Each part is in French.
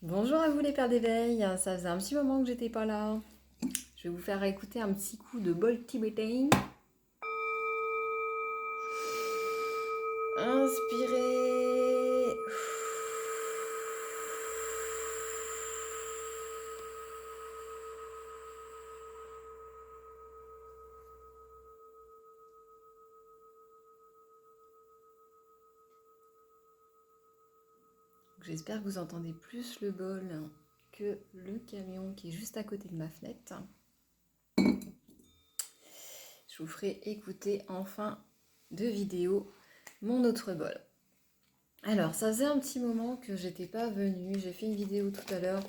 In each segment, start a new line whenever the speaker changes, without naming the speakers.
Bonjour à vous les pères d'éveil, ça faisait un petit moment que j'étais pas là. Je vais vous faire écouter un petit coup de bol tibétain. Inspirez. J'espère que vous entendez plus le bol que le camion qui est juste à côté de ma fenêtre. Je vous ferai écouter en fin de vidéo mon autre bol. Alors, ça faisait un petit moment que j'étais pas venue. J'ai fait une vidéo tout à l'heure.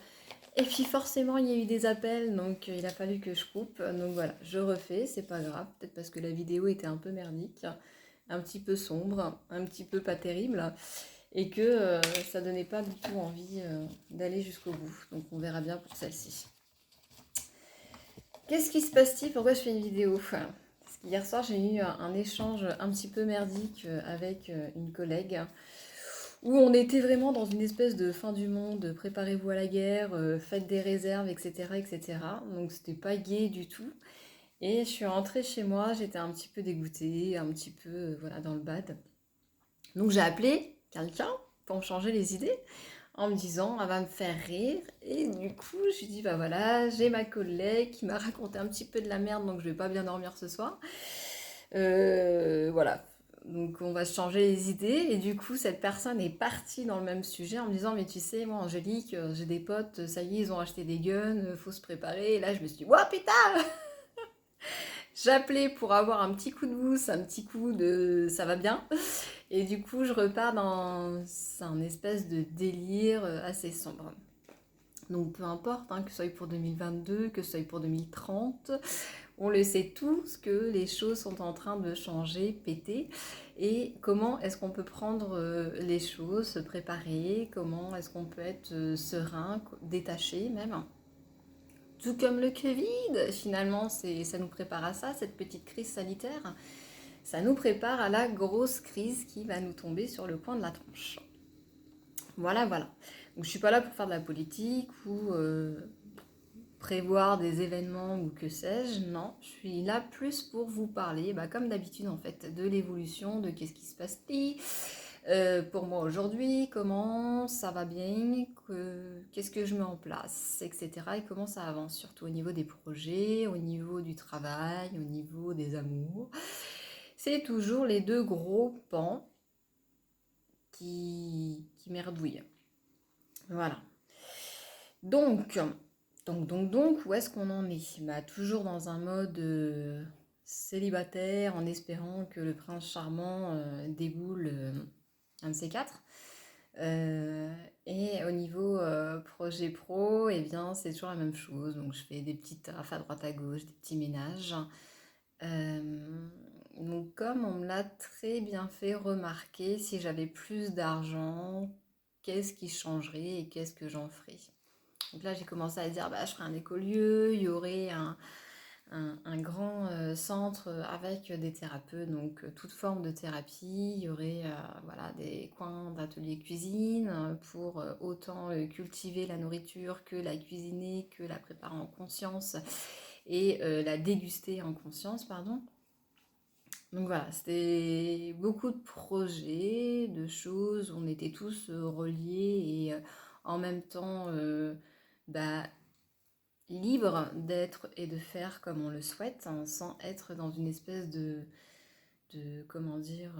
Et puis forcément, il y a eu des appels, donc il a fallu que je coupe. Donc voilà, je refais, c'est pas grave. Peut-être parce que la vidéo était un peu merdique, un petit peu sombre, un petit peu pas terrible. Et que ça donnait pas du tout envie d'aller jusqu'au bout. Donc on verra bien pour celle-ci. Qu'est-ce qui se passe-t-il? Pourquoi je fais une vidéo? Parce qu'hier soir, j'ai eu un échange un petit peu merdique avec une collègue où on était vraiment dans une espèce de fin du monde, préparez-vous à la guerre, faites des réserves, etc., etc. Donc c'était pas gai du tout. Et je suis rentrée chez moi, j'étais un petit peu dégoûtée, un petit peu voilà, dans le bad. Donc j'ai appelé quelqu'un pour me changer les idées en me disant elle va me faire rire. Et du coup, je lui dis bah voilà, j'ai ma collègue qui m'a raconté un petit peu de la merde, donc je vais pas bien dormir ce soir. Voilà. Donc on va se changer les idées. Et du coup, cette personne est partie dans le même sujet en me disant mais tu sais, moi Angélique, j'ai des potes, ça y est, ils ont acheté des guns, faut se préparer. Et là, je me suis dit, ouah putain. J'appelais pour avoir un petit coup de boost, un petit coup de ça va bien. Et du coup, je repars dans un espèce de délire assez sombre. Donc peu importe, hein, que ce soit pour 2022, que ce soit pour 2030, on le sait tous que les choses sont en train de changer, péter. Et comment est-ce qu'on peut prendre les choses, se préparer, comment est-ce qu'on peut être serein, détaché même. Tout comme le Covid, finalement, ça nous prépare à ça, cette petite crise sanitaire. Ça nous prépare à la grosse crise qui va nous tomber sur le coin de la tronche. Voilà, voilà. Donc je suis pas là pour faire de la politique ou prévoir des événements ou que sais-je. Non, je suis là plus pour vous parler, bah, comme d'habitude en fait, de l'évolution, de qu'est-ce qui se passe pour moi aujourd'hui, comment ça va bien, qu'est-ce que je mets en place, etc. Et comment ça avance, surtout au niveau des projets, au niveau du travail, au niveau des amours. C'est toujours les deux gros pans qui merdouillent. Voilà. Donc, où est-ce qu'on en est? Bah, toujours dans un mode célibataire, en espérant que le prince charmant déboule un de ces quatre. Et au niveau projet pro, eh bien, c'est toujours la même chose. Donc, je fais des petites tafs à droite à gauche, des petits ménages. Euh, donc, comme on me l'a très bien fait remarquer, si j'avais plus d'argent, qu'est-ce qui changerait et qu'est-ce que j'en ferais? Donc là, j'ai commencé à dire, bah, je ferai un écolieu, il y aurait un grand centre avec des thérapeutes, donc toute forme de thérapie. Il y aurait voilà, des coins d'atelier cuisine pour autant cultiver la nourriture que la cuisiner, que la préparer en conscience et la déguster en conscience, pardon. Donc voilà, c'était beaucoup de projets, de choses, on était tous reliés et en même temps bah, libre d'être et de faire comme on le souhaite, hein, sans être dans une espèce de comment dire,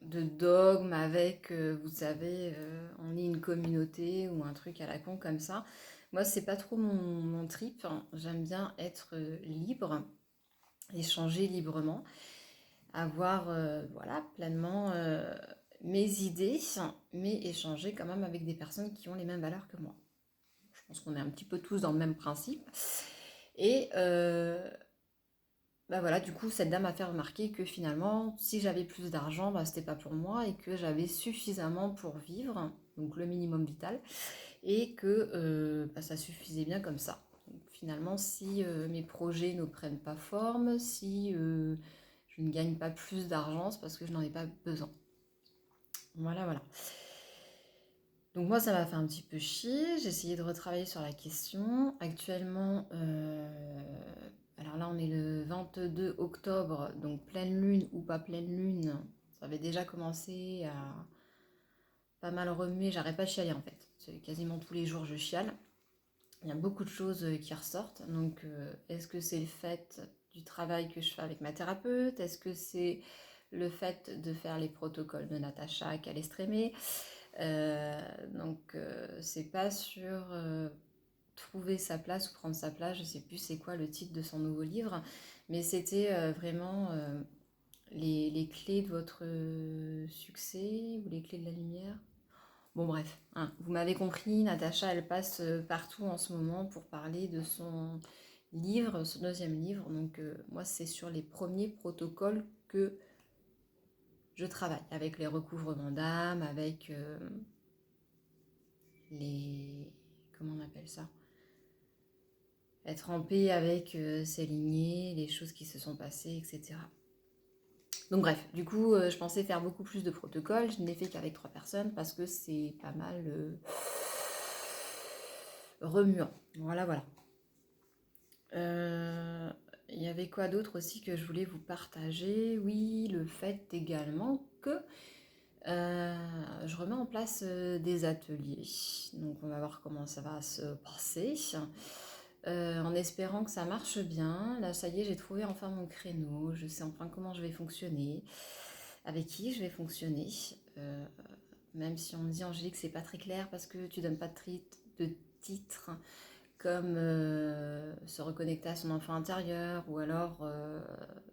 de dogme avec, vous savez, on est une communauté ou un truc à la con comme ça. Moi, c'est pas trop mon trip, hein. J'aime bien être libre, échanger librement, avoir voilà, pleinement mes idées, mais échanger quand même avec des personnes qui ont les mêmes valeurs que moi. Je pense qu'on est un petit peu tous dans le même principe. Et bah voilà, du coup, cette dame a fait remarquer que finalement, si j'avais plus d'argent, bah, c'était pas pour moi et que j'avais suffisamment pour vivre, donc le minimum vital, et que bah, ça suffisait bien comme ça. Donc, finalement, si mes projets ne prennent pas forme, si je ne gagne pas plus d'argent, c'est parce que je n'en ai pas besoin. Voilà, voilà. Donc moi, ça m'a fait un petit peu chier. J'ai essayé de retravailler sur la question. Actuellement, alors là, on est le 22 octobre, donc pleine lune ou pas pleine lune. Ça avait déjà commencé à pas mal remuer. J'arrête pas de chialer en fait. C'est quasiment tous les jours, je chiale. Il y a beaucoup de choses qui ressortent. Donc, est-ce que c'est le fait du travail que je fais avec ma thérapeute? Est-ce que c'est le fait de faire les protocoles de Natacha qu'elle est c'est pas sur trouver sa place ou prendre sa place, je sais plus c'est quoi le titre de son nouveau livre, mais c'était vraiment les clés de votre succès ou les clés de la lumière. Bon bref, hein, vous m'avez compris, Natacha elle passe partout en ce moment pour parler de son livre, son deuxième livre, donc moi c'est sur les premiers protocoles que je travaille, avec les recouvrements d'âme, avec les... comment on appelle ça? Être en paix avec ses lignées, les choses qui se sont passées, etc. Donc bref, du coup, je pensais faire beaucoup plus de protocoles. Je n'ai fait qu'avec 3 personnes parce que c'est pas mal remuant. Voilà, voilà. Il y avait quoi d'autre aussi que je voulais vous partager? Oui, le fait également que je remets en place des ateliers. Donc on va voir comment ça va se passer. En espérant que ça marche bien. Là, ça y est, j'ai trouvé enfin mon créneau. Je sais enfin comment je vais fonctionner, avec qui je vais fonctionner. Même si on me dit, Angélique, c'est pas très clair parce que tu donnes pas de titre comme se reconnecter à son enfant intérieur ou alors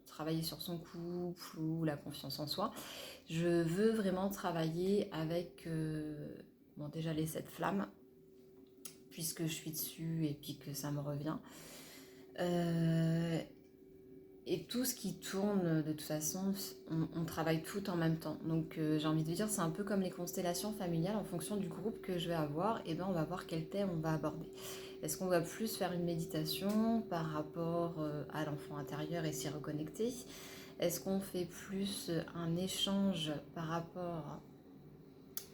travailler sur son couple ou la confiance en soi. Je veux vraiment travailler avec bon, déjà les 7 flammes, puisque je suis dessus et puis que ça me revient. Et tout ce qui tourne, de toute façon, on travaille tout en même temps. Donc j'ai envie de dire, c'est un peu comme les constellations familiales, en fonction du groupe que je vais avoir, et ben on va voir quel thème on va aborder. Est-ce qu'on va plus faire une méditation par rapport à l'enfant intérieur et s'y reconnecter? Est-ce qu'on fait plus un échange par rapport...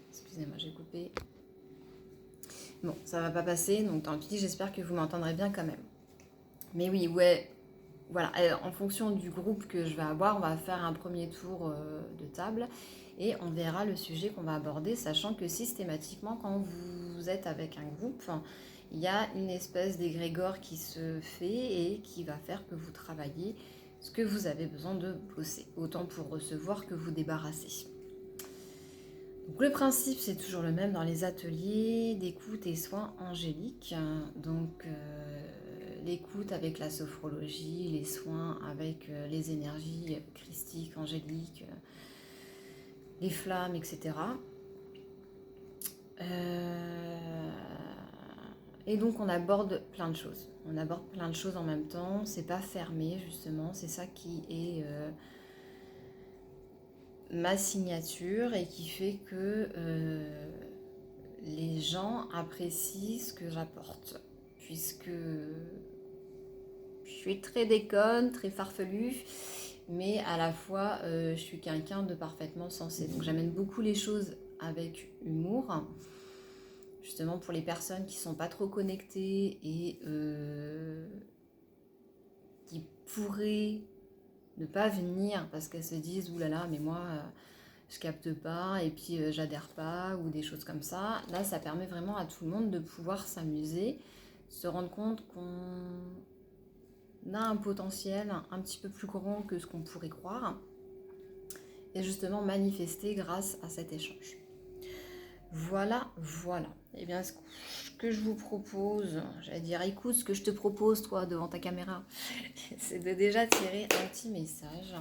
Excusez-moi, j'ai coupé. Bon, ça va pas passer, donc tant pis, j'espère que vous m'entendrez bien quand même. Mais oui, ouais, voilà, en fonction du groupe que je vais avoir, on va faire un premier tour de table et on verra le sujet qu'on va aborder, sachant que systématiquement, quand vous êtes avec un groupe, il y a une espèce d'égrégore qui se fait et qui va faire que vous travaillez ce que vous avez besoin de bosser, autant pour recevoir que vous débarrasser. Donc le principe, c'est toujours le même dans les ateliers d'écoute et soins angéliques. Donc l'écoute avec la sophrologie, les soins avec les énergies christiques, angéliques, les flammes, etc. Et donc on aborde plein de choses. On aborde plein de choses en même temps. C'est pas fermé justement. C'est ça qui est ma signature et qui fait que les gens apprécient ce que j'apporte. Puisque je suis très déconne, très farfelue, mais à la fois je suis quelqu'un de parfaitement sensé. Donc j'amène beaucoup les choses avec humour, justement pour les personnes qui sont pas trop connectées et qui pourraient ne pas venir parce qu'elles se disent oulala, mais moi je capte pas et puis j'adhère pas ou des choses comme ça. Là, ça permet vraiment à tout le monde de pouvoir s'amuser, se rendre compte qu'on a un potentiel un petit peu plus grand que ce qu'on pourrait croire et justement manifester grâce à cet échange. Voilà, voilà. Et bien, ce que je vous propose, j'allais dire, écoute ce que je te propose, toi, devant ta caméra, c'est de déjà tirer un petit message.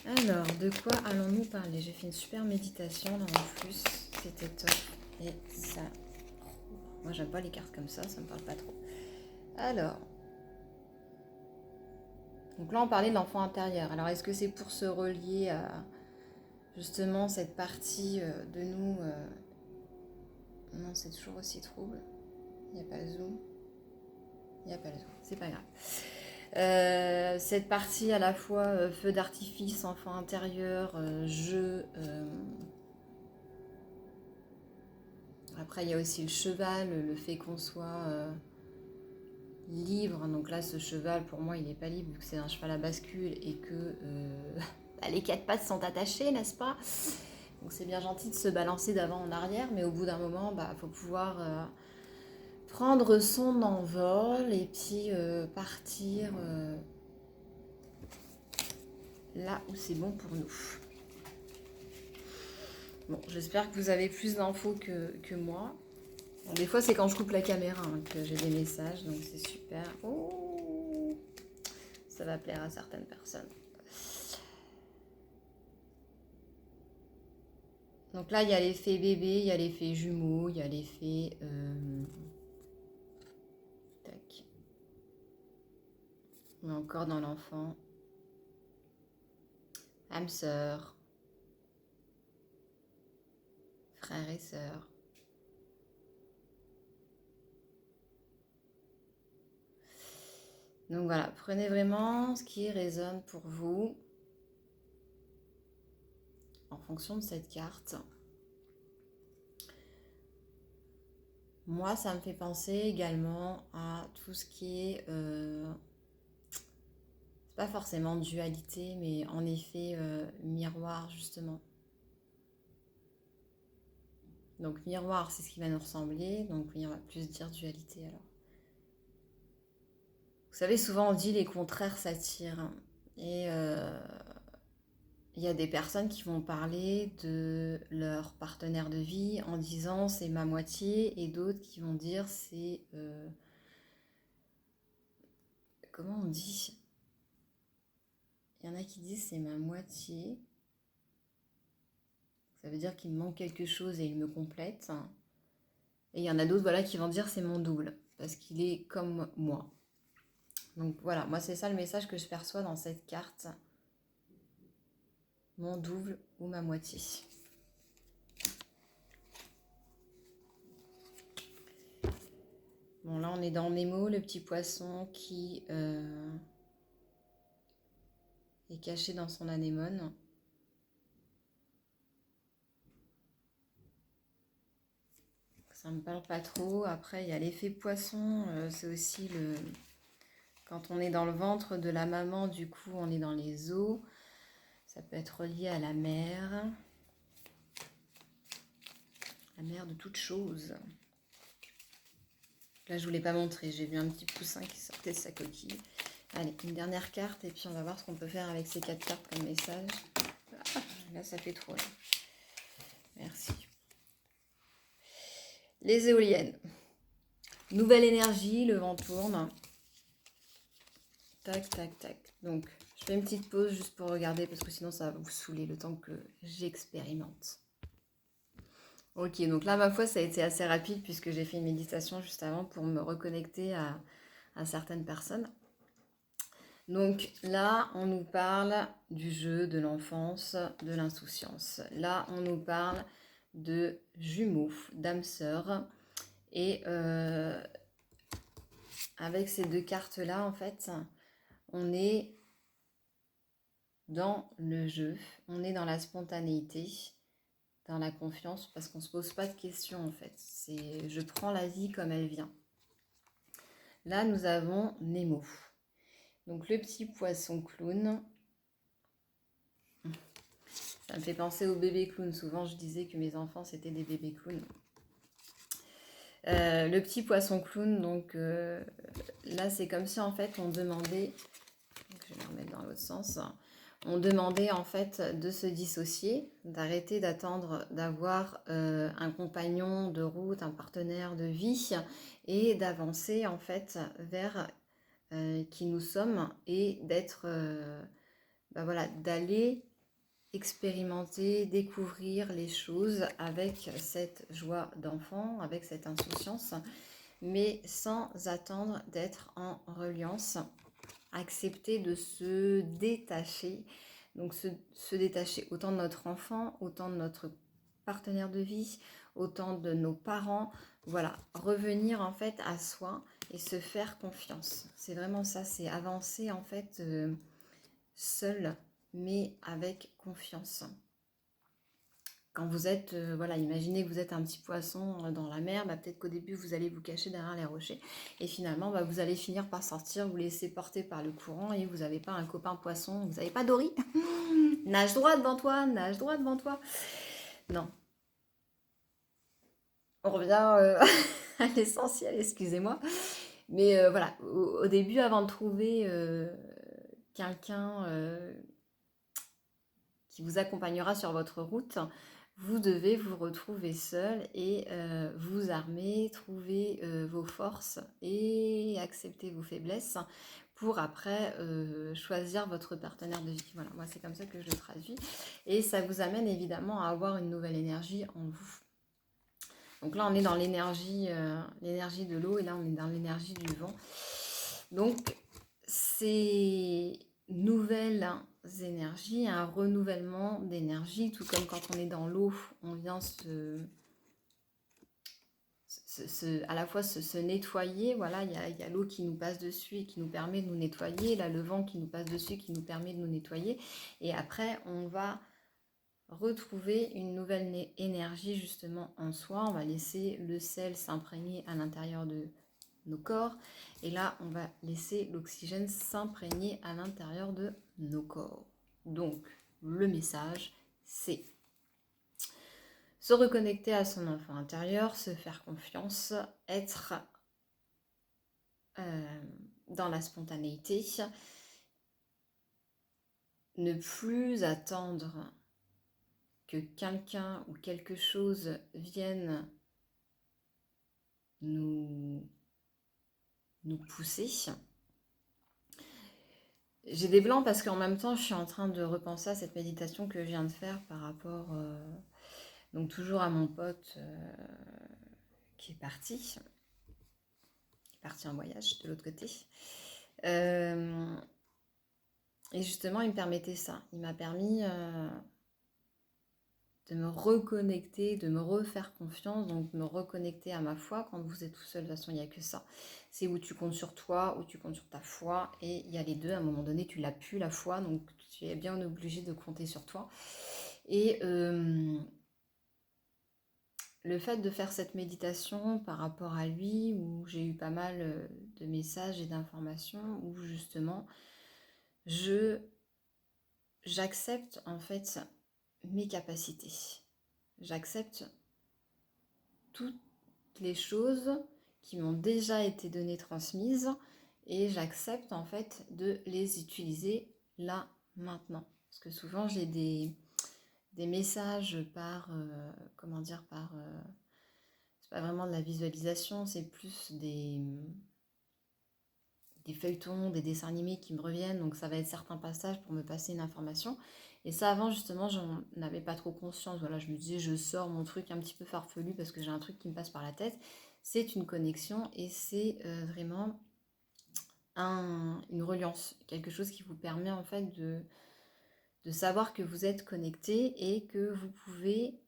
Alors, de quoi allons-nous parler? J'ai fait une super méditation là en plus, c'était top. Et ça, moi j'aime pas les cartes comme ça me parle pas trop. Alors, donc là on parlait de l'enfant intérieur. Alors est-ce que c'est pour se relier à justement cette partie de nous Non, c'est toujours aussi trouble. Il n'y a pas le zoom. Il n'y a pas le zoom, c'est pas grave. Cette partie à la fois feu d'artifice, enfant intérieur, jeu, Après, il y a aussi le cheval, le fait qu'on soit libre. Donc là, ce cheval, pour moi, il n'est pas libre vu que c'est un cheval à bascule et que bah, les quatre pattes sont attachées, n'est-ce pas? Donc c'est bien gentil de se balancer d'avant en arrière, mais au bout d'un moment, bah, faut pouvoir prendre son envol et puis partir là où c'est bon pour nous. Bon, j'espère que vous avez plus d'infos que moi. Bon, des fois, c'est quand je coupe la caméra hein, que j'ai des messages, donc c'est super. Oh, ça va plaire à certaines personnes. Donc là, il y a l'effet bébé, il y a l'effet jumeau, il y a l'effet... Tac. On est encore dans l'enfant. Âme sœur. Frères et sœurs. Donc voilà, prenez vraiment ce qui résonne pour vous en fonction de cette carte. Moi, ça me fait penser également à tout ce qui est... c'est pas forcément dualité, mais en effet miroir justement. Donc miroir, c'est ce qui va nous ressembler. Donc oui, on va plus dire dualité alors. Vous savez, souvent on dit les contraires s'attirent. Et il y a des personnes qui vont parler de leur partenaire de vie en disant c'est ma moitié. Et d'autres qui vont dire c'est... comment on dit? Il y en a qui disent c'est ma moitié. Ça veut dire qu'il me manque quelque chose et il me complète. Et il y en a d'autres voilà, qui vont dire c'est mon double. Parce qu'il est comme moi. Donc voilà, moi c'est ça le message que je perçois dans cette carte. Mon double ou ma moitié. Bon là on est dans Nemo, le petit poisson qui est caché dans son anémone. Ça me parle pas trop. Après il y a l'effet poisson, c'est aussi le... Quand on est dans le ventre de la maman, du coup on est dans les eaux. Ça peut être lié à la mer. La mer de toutes choses. Là, je ne vous l'ai pas montré. J'ai vu un petit poussin qui sortait de sa coquille. Allez, une dernière carte et puis on va voir ce qu'on peut faire avec ces 4 cartes comme message. Ah, là, ça fait trop. Là. Merci. Les éoliennes. Nouvelle énergie, le vent tourne. Tac, tac, tac. Donc, je fais une petite pause juste pour regarder parce que sinon ça va vous saouler le temps que j'expérimente. Ok, donc là, ma foi, ça a été assez rapide puisque j'ai fait une méditation juste avant pour me reconnecter à certaines personnes. Donc là, on nous parle du jeu, de l'enfance, de l'insouciance. Là, on nous parle de jumeaux, d'âme sœur. Et avec ces deux cartes-là, en fait, on est dans le jeu, on est dans la spontanéité, dans la confiance, parce qu'on ne se pose pas de questions, en fait. C'est je prends la vie comme elle vient. Là, nous avons Nemo. Donc le petit poisson clown, ça me fait penser au bébé clown. Souvent je disais que mes enfants c'était des bébés clowns. Le petit poisson clown, donc là c'est comme si en fait on demandait, je vais le remettre dans l'autre sens, on demandait en fait de se dissocier, d'arrêter d'attendre d'avoir un compagnon de route, un partenaire de vie et d'avancer en fait vers qui nous sommes et d'être, ben voilà, d'aller expérimenter, découvrir les choses avec cette joie d'enfant, avec cette insouciance, mais sans attendre d'être en reliance, accepter de se détacher, donc se détacher autant de notre enfant, autant de notre partenaire de vie, autant de nos parents, voilà, revenir en fait à soi et se faire confiance. C'est vraiment ça, c'est avancer en fait seul, mais avec confiance. quand vous êtes, voilà, imaginez que vous êtes un petit poisson dans la mer, bah, peut-être qu'au début vous allez vous cacher derrière les rochers et finalement bah, vous allez finir par sortir, vous laisser porter par le courant et vous n'avez pas un copain poisson, vous n'avez pas Dory. Nage droit devant toi, nage droit devant toi. Non. On revient à l'essentiel, excusez-moi. Mais voilà, au début, avant de trouver quelqu'un qui vous accompagnera sur votre route, vous devez vous retrouver seul et vous armer, trouver vos forces et accepter vos faiblesses pour après choisir votre partenaire de vie. Voilà, moi c'est comme ça que je le traduis. Et ça vous amène évidemment à avoir une nouvelle énergie en vous. Donc là on est dans l'énergie de l'eau et là on est dans l'énergie du vent. Donc ces nouvelles énergies, un renouvellement d'énergie, tout comme quand on est dans l'eau, on vient à la fois se nettoyer, voilà, il y a l'eau qui nous passe dessus et qui nous permet de nous nettoyer, là le vent qui nous passe dessus qui nous permet de nous nettoyer, et après on va retrouver une nouvelle énergie justement en soi, on va laisser le sel s'imprégner à l'intérieur de nos corps, et là on va laisser l'oxygène s'imprégner à l'intérieur de nos corps. Donc le message c'est se reconnecter à son enfant intérieur, se faire confiance, être dans la spontanéité, ne plus attendre que quelqu'un ou quelque chose vienne nous pousser. J'ai des blancs parce qu'en même temps je suis en train de repenser à cette méditation que je viens de faire par rapport donc toujours à mon pote qui est parti en voyage de l'autre côté. Et justement, il me permettait ça. Il m'a permis de me reconnecter, de me refaire confiance, donc me reconnecter à ma foi. Quand vous êtes tout seul, de toute façon, il n'y a que ça. C'est où tu comptes sur toi, où tu comptes sur ta foi. Et il y a les deux. À un moment donné, tu l'as plus, la foi, donc tu es bien obligé de compter sur toi. Et le fait de faire cette méditation par rapport à lui, où j'ai eu pas mal de messages et d'informations, où justement, j'accepte en fait mes capacités. J'accepte toutes les choses qui m'ont déjà été données, transmises, et j'accepte en fait de les utiliser là, maintenant. Parce que souvent j'ai des messages par, comment dire, par... c'est pas vraiment de la visualisation, c'est plus des feuilletons, des dessins animés qui me reviennent, donc ça va être certains passages pour me passer une information. Et ça, avant, justement, j'en avais pas trop conscience. Voilà, je me disais, je sors mon truc un petit peu farfelu parce que j'ai un truc qui me passe par la tête. C'est une connexion et c'est vraiment une reliance, quelque chose qui vous permet en fait de savoir que vous êtes connecté et que vous pouvez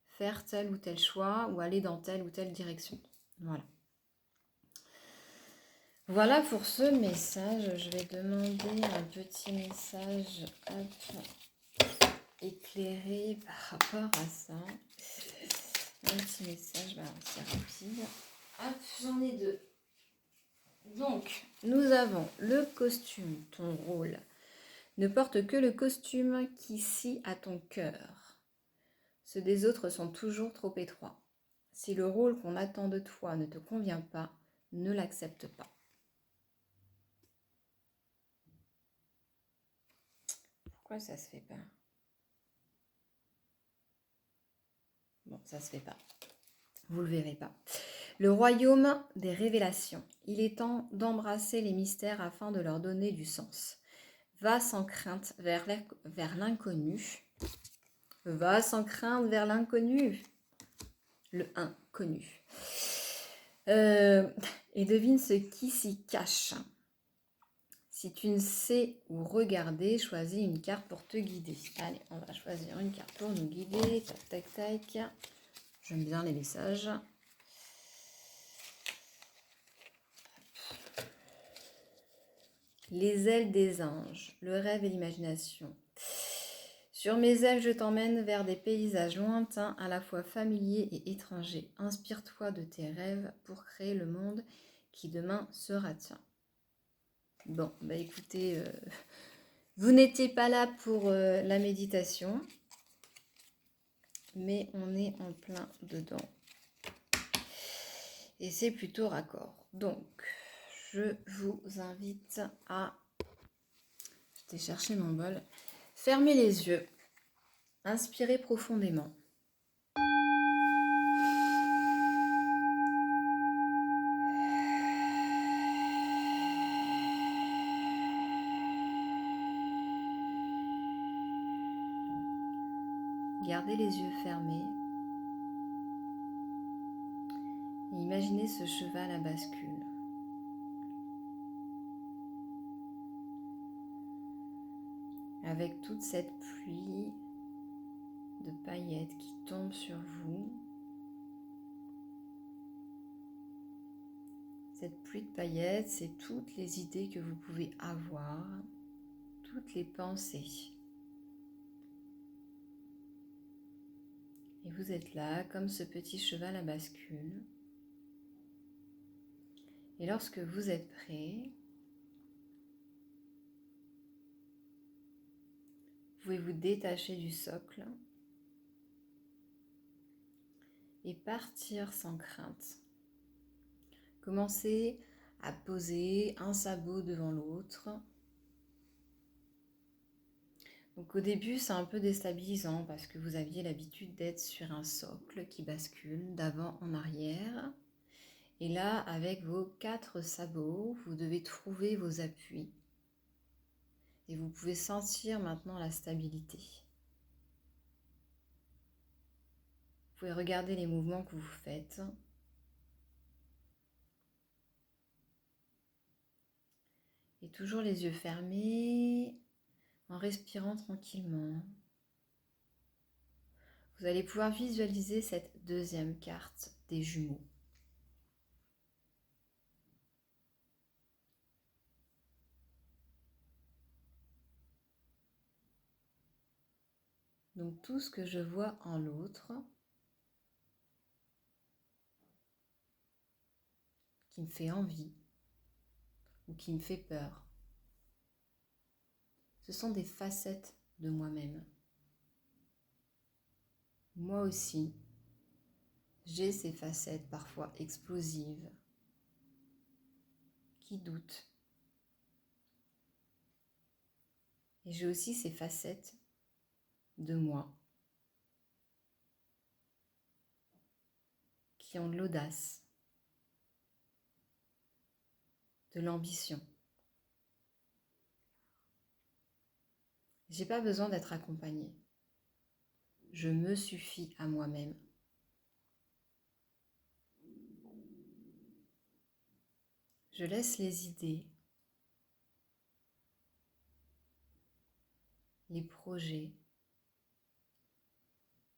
faire tel ou tel choix ou aller dans telle ou telle direction. Voilà. Voilà pour ce message. Je vais demander un petit message éclairé par rapport à ça. Un petit message, c'est rapide. Hop, j'en ai deux. Donc, nous avons le costume, ton rôle. Ne porte que le costume qui scie à ton cœur. Ceux des autres sont toujours trop étroits. Si le rôle qu'on attend de toi ne te convient pas, ne l'accepte pas. Pourquoi ça se fait pas? Bon, ça se fait pas. Vous le verrez pas. Le royaume des révélations. Il est temps d'embrasser les mystères afin de leur donner du sens. Va sans crainte vers l'inconnu. Va sans crainte vers l'inconnu. Le inconnu. Et devine ce qui s'y cache. Si tu ne sais où regarder, choisis une carte pour te guider. Allez, on va choisir une carte pour nous guider. Tac, tac, tac. J'aime bien les messages. Les ailes des anges, le rêve et l'imagination. Sur mes ailes, je t'emmène vers des paysages lointains, à la fois familiers et étrangers. Inspire-toi de tes rêves pour créer le monde qui demain sera tien. Bon, bah écoutez, vous n'étiez pas là pour la méditation, mais on est en plein dedans. Et c'est plutôt raccord. Donc, je vous invite à... Je t'ai cherché mon bol. Fermez les yeux. Inspirez profondément. Gardez les yeux fermés. Et imaginez ce cheval à bascule. Avec toute cette pluie de paillettes qui tombe sur vous. Cette pluie de paillettes, c'est toutes les idées que vous pouvez avoir, toutes les pensées. Et vous êtes là, comme ce petit cheval à bascule. Et lorsque vous êtes prêt, vous pouvez vous détacher du socle et partir sans crainte. Commencez à poser un sabot devant l'autre. Donc au début, c'est un peu déstabilisant parce que vous aviez l'habitude d'être sur un socle qui bascule d'avant en arrière. Et là, avec vos 4 sabots, vous devez trouver vos appuis. Et vous pouvez sentir maintenant la stabilité. Vous pouvez regarder les mouvements que vous faites. Et toujours les yeux fermés, en respirant tranquillement. Vous allez pouvoir visualiser cette deuxième carte des jumeaux. Donc tout ce que je vois en l'autre, qui me fait envie ou qui me fait peur, ce sont des facettes de moi-même. Moi aussi, j'ai ces facettes parfois explosives, qui doutent. Et j'ai aussi ces facettes de moi qui ont de l'audace, de l'ambition. J'ai pas besoin d'être accompagnée. Je me suffis à moi-même. Je laisse les idées, les projets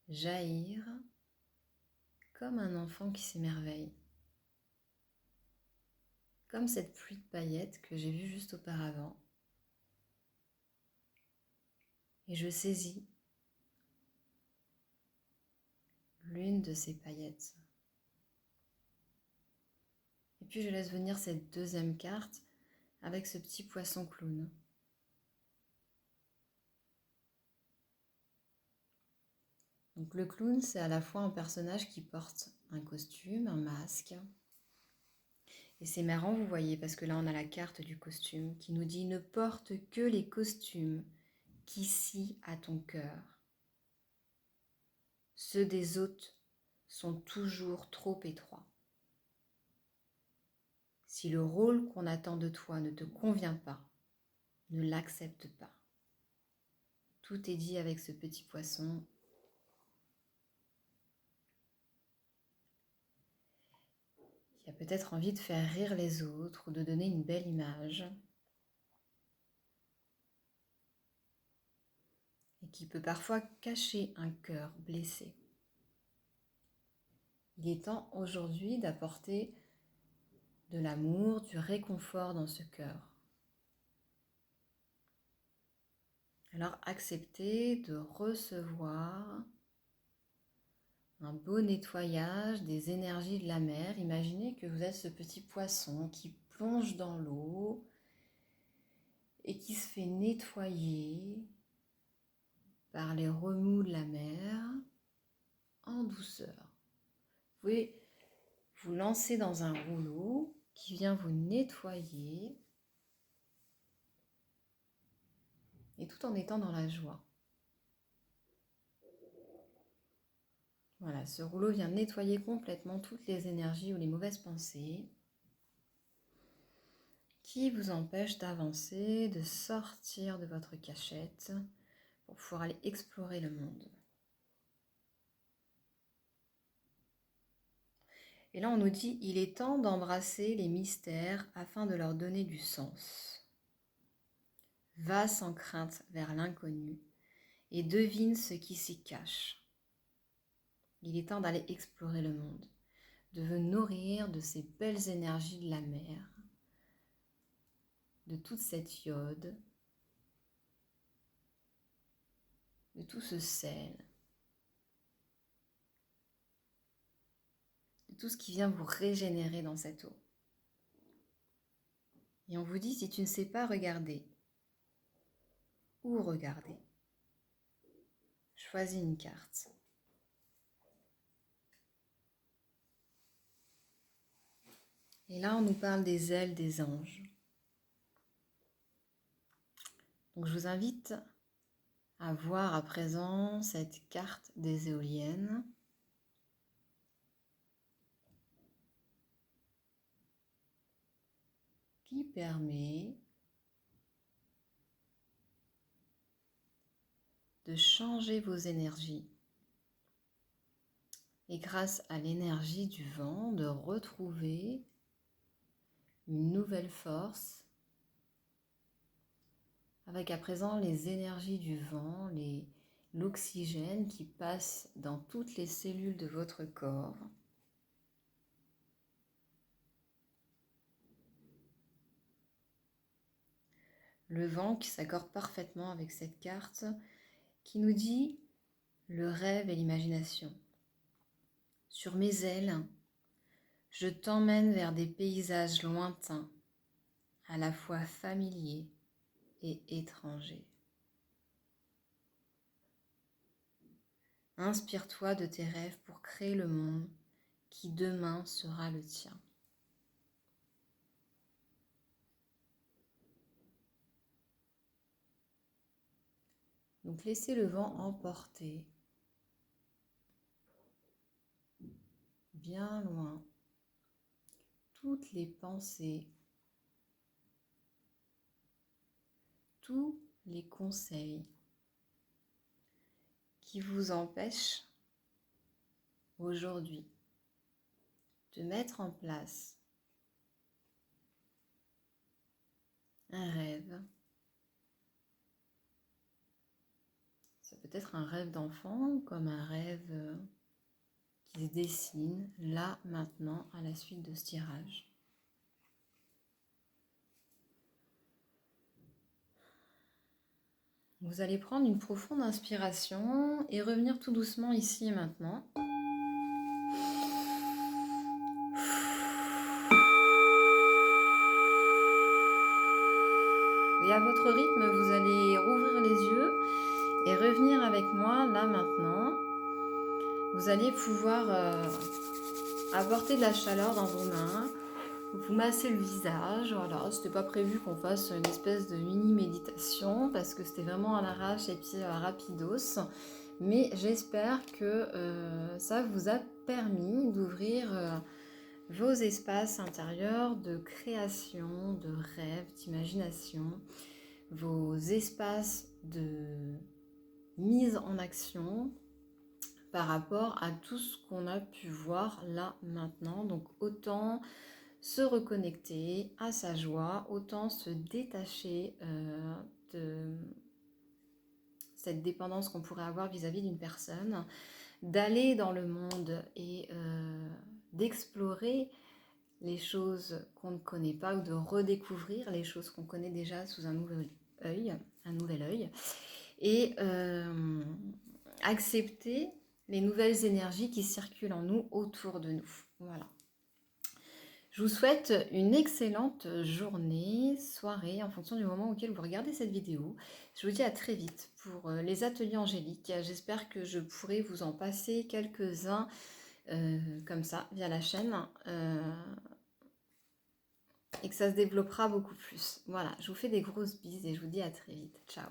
jaillir comme un enfant qui s'émerveille. Comme cette pluie de paillettes que j'ai vue juste auparavant. Et je saisis l'une de ces paillettes. Et puis je laisse venir cette deuxième carte avec ce petit poisson clown. Donc le clown, c'est à la fois un personnage qui porte un costume, un masque. Et c'est marrant, vous voyez, parce que là on a la carte du costume qui nous dit « Ne porte que les costumes qui scient à ton cœur. Ceux des autres sont toujours trop étroits. Si le rôle qu'on attend de toi ne te convient pas, ne l'accepte pas. » Tout est dit avec ce petit poisson. Qui a peut-être envie de faire rire les autres ou de donner une belle image. Et qui peut parfois cacher un cœur blessé. Il est temps aujourd'hui d'apporter de l'amour, du réconfort dans ce cœur. Alors acceptez de recevoir un beau nettoyage des énergies de la mer. Imaginez que vous êtes ce petit poisson qui plonge dans l'eau et qui se fait nettoyer par les remous de la mer en douceur. Vous pouvez vous lancer dans un rouleau qui vient vous nettoyer et tout en étant dans la joie. Voilà, ce rouleau vient nettoyer complètement toutes les énergies ou les mauvaises pensées qui vous empêchent d'avancer, de sortir de votre cachette pour pouvoir aller explorer le monde. Et là, on nous dit, il est temps d'embrasser les mystères afin de leur donner du sens. Va sans crainte vers l'inconnu et devine ce qui s'y cache. Il est temps d'aller explorer le monde, de vous nourrir de ces belles énergies de la mer, de toute cette iode, de tout ce sel, de tout ce qui vient vous régénérer dans cette eau. Et on vous dit, si tu ne sais pas regarder, où regarder? Choisis une carte. Et là, on nous parle des ailes des anges. Donc, je vous invite à voir à présent cette carte des éoliennes. Qui permet de changer vos énergies et grâce à l'énergie du vent, de retrouver une nouvelle force avec à présent les énergies du vent, l'oxygène qui passe dans toutes les cellules de votre corps. Le vent qui s'accorde parfaitement avec cette carte qui nous dit le rêve et l'imagination. Sur mes ailes, je t'emmène vers des paysages lointains, à la fois familiers et étrangers. Inspire-toi de tes rêves pour créer le monde qui demain sera le tien. Donc laissez le vent emporter bien loin toutes les pensées, tous les conseils qui vous empêchent aujourd'hui de mettre en place un rêve. Ça peut être un rêve d'enfant comme un rêve qui se dessine là, maintenant, à la suite de ce tirage. Vous allez prendre une profonde inspiration et revenir tout doucement ici et maintenant. Et à votre rythme, vous allez rouvrir les yeux et revenir avec moi là maintenant. Vous allez pouvoir apporter de la chaleur dans vos mains, vous massez le visage. Voilà, c'était pas prévu qu'on fasse une espèce de mini méditation parce que c'était vraiment à l'arrache et puis rapidos. Mais j'espère que ça vous a permis d'ouvrir vos espaces intérieurs de création, de rêve, d'imagination, vos espaces de mise en action par rapport à tout ce qu'on a pu voir là maintenant. Donc autant se reconnecter à sa joie, autant se détacher de cette dépendance qu'on pourrait avoir vis-à-vis d'une personne, d'aller dans le monde et d'explorer les choses qu'on ne connaît pas ou de redécouvrir les choses qu'on connaît déjà sous un nouvel œil, et accepter les nouvelles énergies qui circulent en nous, autour de nous. Voilà. Je vous souhaite une excellente journée, soirée, en fonction du moment auquel vous regardez cette vidéo. Je vous dis à très vite pour les ateliers angéliques. J'espère que je pourrai vous en passer quelques-uns comme ça, via la chaîne, et que ça se développera beaucoup plus. Voilà, je vous fais des grosses bises et je vous dis à très vite. Ciao.